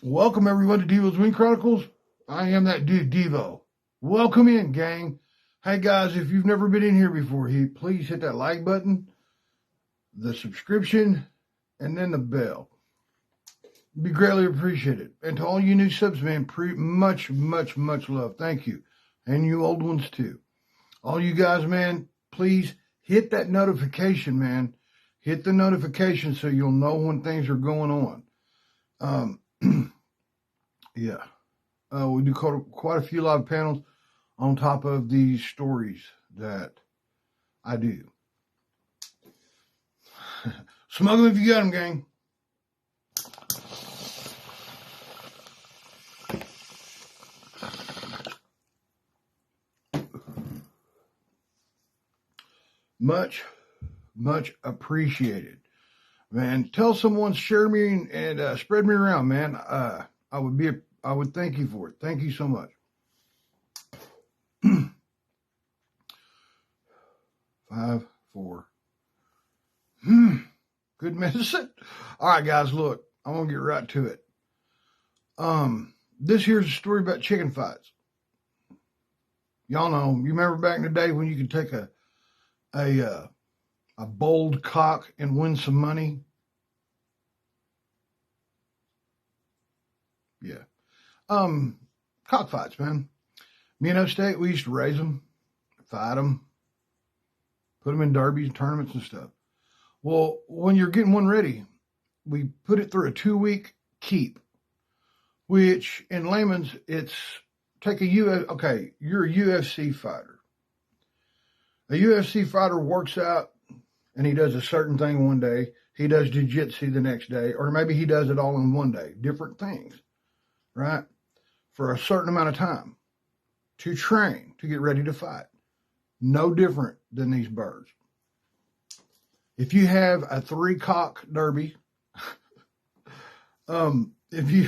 Welcome everyone to Devo's Wing Chronicles. I am that dude, Devo. Welcome in, gang. Hey guys, if you've never been in here before, please hit that like button, the subscription, and then the bell. It'd be greatly appreciated. And to all you new subs, man, much love. Thank you. And you old ones too. All you guys, man, please hit that notification, man. Hit the notification so you'll know when things are going on. Yeah. We do quite a few live panels on top of these stories that I do. Smuggle if you got them, gang. Much appreciated, man. Tell someone, share me, and spread me around, man. I would thank you for it. Thank you so much. 5, 4. Good medicine. All right, guys, look, I'm gonna get right to it. This here's a story about chicken fights. Y'all know, you remember back in the day when you could take a bold cock and win some money? Yeah. Cockfights, man. Me and Upstate, we used to raise them, fight them, put them in derbies, tournaments and stuff. Well, when you're getting one ready, we put it through a 2-week keep, which in layman's, it's take you're a UFC fighter. A UFC fighter works out and he does a certain thing one day. He does jiu-jitsu the next day, or maybe he does it all in one day, different things, right? For a certain amount of time to train, to get ready to fight. No different than these birds. If you have a 3-cock derby, if you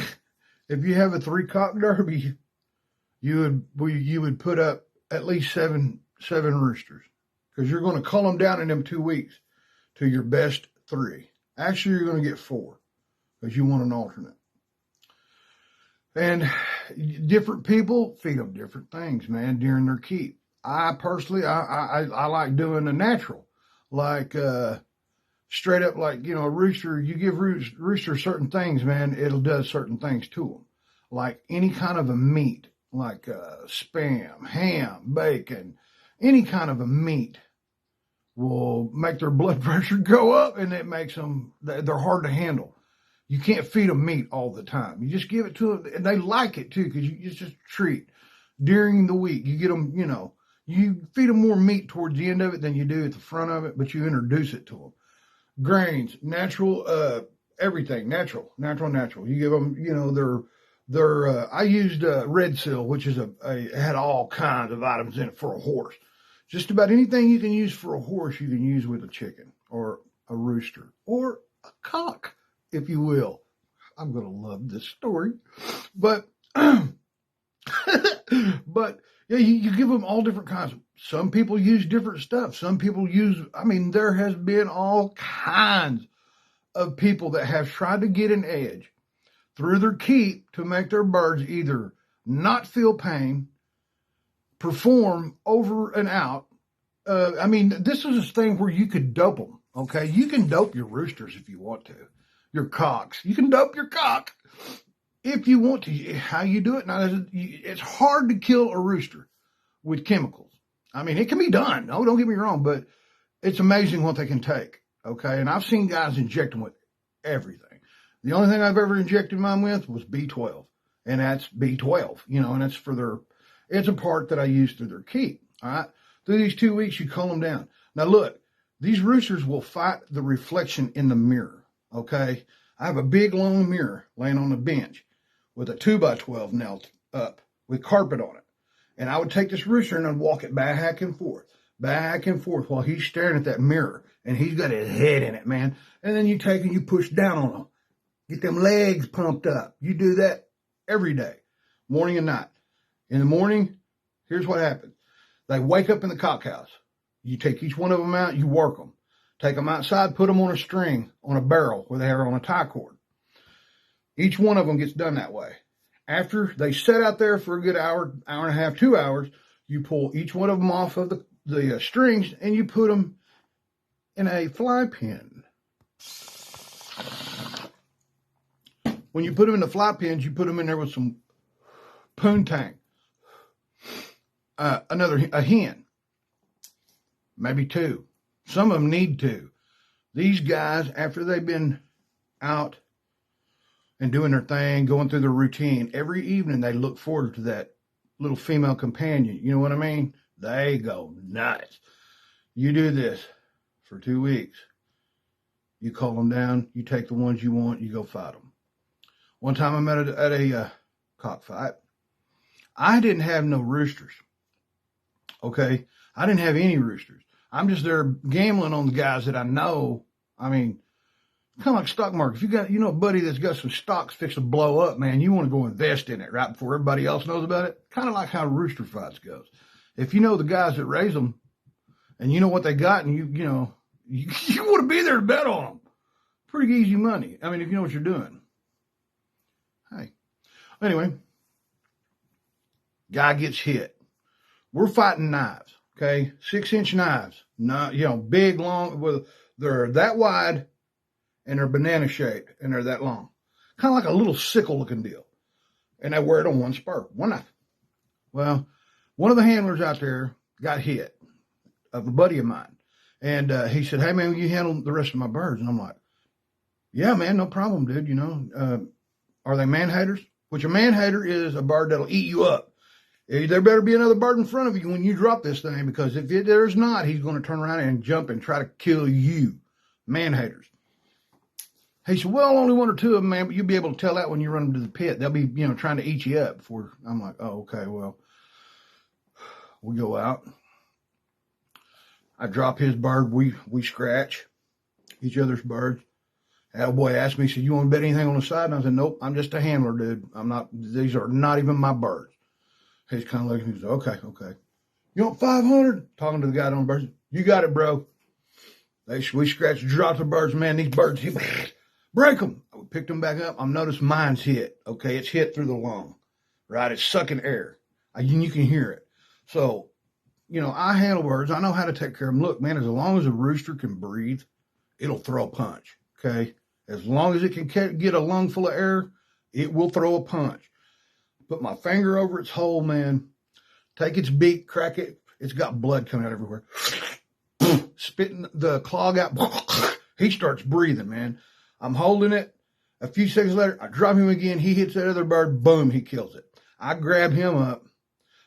have a 3-cock derby, you would put up at least seven roosters, because you're going to cull them down in them 2 weeks to your best 3. Actually, you're going to get 4 because you want an alternate. And different people feed them different things, man, during their keep. I personally, I like doing the natural, like straight up, like, you know, a rooster. You give rooster certain things, man, it'll do certain things to them. Like any kind of a meat, like spam, ham, bacon, any kind of a meat will make their blood pressure go up, and it makes them, they're hard to handle. You can't feed them meat all the time. You just give it to them, and they like it too, because it's just a treat. During the week, you get them, you know, you feed them more meat towards the end of it than you do at the front of it, but you introduce it to them. Grains, natural, everything, natural. You give them, you know, I used Red Seal, which is it had all kinds of items in it for a horse. Just about anything you can use for a horse, you can use with a chicken or a rooster or a cock, if you will. I'm going to love this story. But, yeah, you give them all different kinds. Some people use different stuff. Some people there has been all kinds of people that have tried to get an edge through their keep to make their birds either not feel pain, perform over and out. This is a thing where you could dope them, okay? You can dope your roosters if you want to. Your cocks. You can dope your cock if you want to. How you do it? Now, it's hard to kill a rooster with chemicals. I mean, it can be done. No, don't get me wrong, but it's amazing what they can take, okay? And I've seen guys inject them with everything. The only thing I've ever injected mine with was B12, and that's B12, you know, and that's it's a part that I use through their keep, all right? Through these 2 weeks, you cull them down. Now, look, these roosters will fight the reflection in the mirror, okay? I have a big, long mirror laying on the bench with a 2x12 nailed up with carpet on it. And I would take this rooster and I'd walk it back and forth while he's staring at that mirror. And he's got his head in it, man. And then you take and you push down on him. Get them legs pumped up. You do that every day, morning and night. In the morning, here's what happens. They wake up in the cock house. You take each one of them out, you work them. Take them outside, put them on a string, on a barrel where they are on a tie cord. Each one of them gets done that way. After they set out there for a good hour, hour and a half, 2 hours, you pull each one of them off of the strings and you put them in a fly pen. When you put them in the fly pens, you put them in there with some poontang, a hen, maybe two. Some of them need two. These guys, after they've been out and doing their thing, going through their routine, every evening they look forward to that little female companion. You know what I mean? They go nuts. You do this for 2 weeks. You call them down. You take the ones you want. You go fight them. One time I met at a cockfight. I didn't have no roosters. Okay? I didn't have any roosters. I'm just there gambling on the guys that I know. I mean, kind of like stock market. If you got, a buddy that's got some stocks fixed to blow up, man, you want to go invest in it right before everybody else knows about it. Kind of like how rooster fights goes. If you know the guys that raise them and you know what they got and you want to be there to bet on them. Pretty easy money. I mean, if you know what you're doing. Hey. Anyway, guy gets hit. We're fighting knives, okay? 6-inch knives. Not, big, long, they're that wide and they're banana shaped and they're that long. Kind of like a little sickle looking deal. And they wear it on one spur, one knife. Well, one of the handlers out there got hit, of a buddy of mine. And he said, hey, man, will you handle the rest of my birds? And I'm like, yeah, man, no problem, dude. Are they man-haters? Which a man-hater is a bird that'll eat you up. There better be another bird in front of you when you drop this thing, because if there's not, he's going to turn around and jump and try to kill you. Man-haters. He said, well, only one or two of them, man, but you'll be able to tell that when you run them to the pit. They'll be, trying to eat you up before. I'm like, oh, okay, well, we go out. I drop his bird. We scratch each other's birds. That boy asked me, he said, you want to bet anything on the side? And I said, nope, I'm just a handler, dude. These are not even my birds. He's kind of looking, he said, okay. You want 500? Talking to the guy on the birds. You got it, bro. We scratched, dropped the birds. Man, these birds, break them. I picked them back up. I noticed mine's hit. Okay, it's hit through the lung, right? It's sucking air. You can hear it. So, I handle birds. I know how to take care of them. Look, man, as long as a rooster can breathe, it'll throw a punch, okay? As long as it can get a lung full of air, it will throw a punch. Put my finger over its hole, man. Take its beak, crack it. It's got blood coming out everywhere. Spitting the clog out. He starts breathing, man. I'm holding it. A few seconds later, I drop him again. He hits that other bird. Boom, he kills it. I grab him up.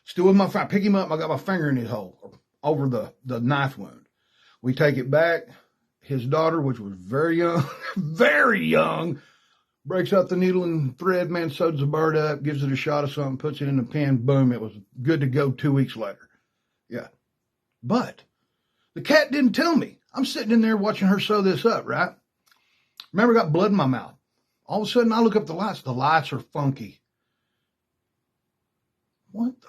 Still with my finger. Pick him up. I got my finger in his hole over the knife wound. We take it back. His daughter, which was very young, very young, breaks out the needle and thread, man, sews the bird up, gives it a shot of something, puts it in the pen. Boom, it was good to go 2 weeks later. Yeah. But the cat didn't tell me. I'm sitting in there watching her sew this up, right? Remember, I got blood in my mouth. All of a sudden, I look up the lights. The lights are funky. What the?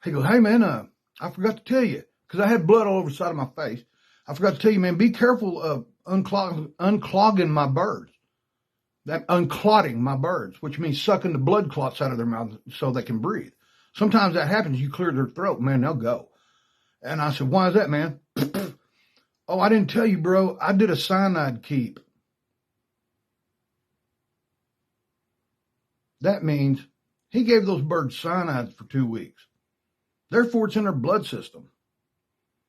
He goes, hey, man, I forgot to tell you, because I had blood all over the side of my face. I forgot to tell you, man, be careful of unclogging my birds. Unclotting my birds, which means sucking the blood clots out of their mouth so they can breathe. Sometimes that happens. You clear their throat, man, they'll go. And I said, why is that, man? Oh, I didn't tell you, bro. I did a cyanide keep. That means he gave those birds cyanide for 2 weeks. Therefore, it's in their blood system.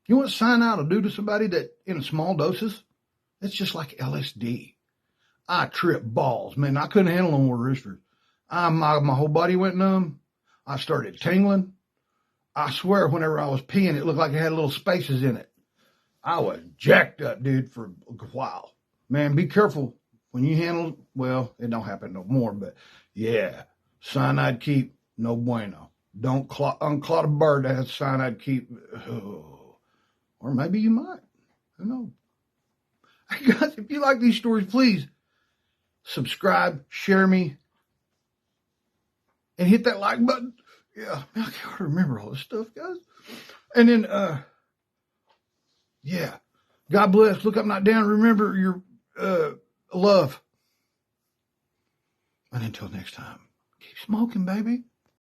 You know what cyanide will do to somebody that in small doses? It's just like LSD. I tripped balls, man. I couldn't handle no more roosters. My whole body went numb. I started tingling. I swear, whenever I was peeing, it looked like it had little spaces in it. I was jacked up, dude, for a while. Man, be careful when you handle, well, it don't happen no more, but yeah, cyanide keep, no bueno. Don't unclot a bird that has cyanide keep. Oh. Or maybe you might. Who knows? Hey guys, if you like these stories, please subscribe, share me, and hit that like button. Yeah, I can't remember all this stuff, guys. And then, yeah, God bless. Look up, not down. Remember your love. And until next time, keep smoking, baby.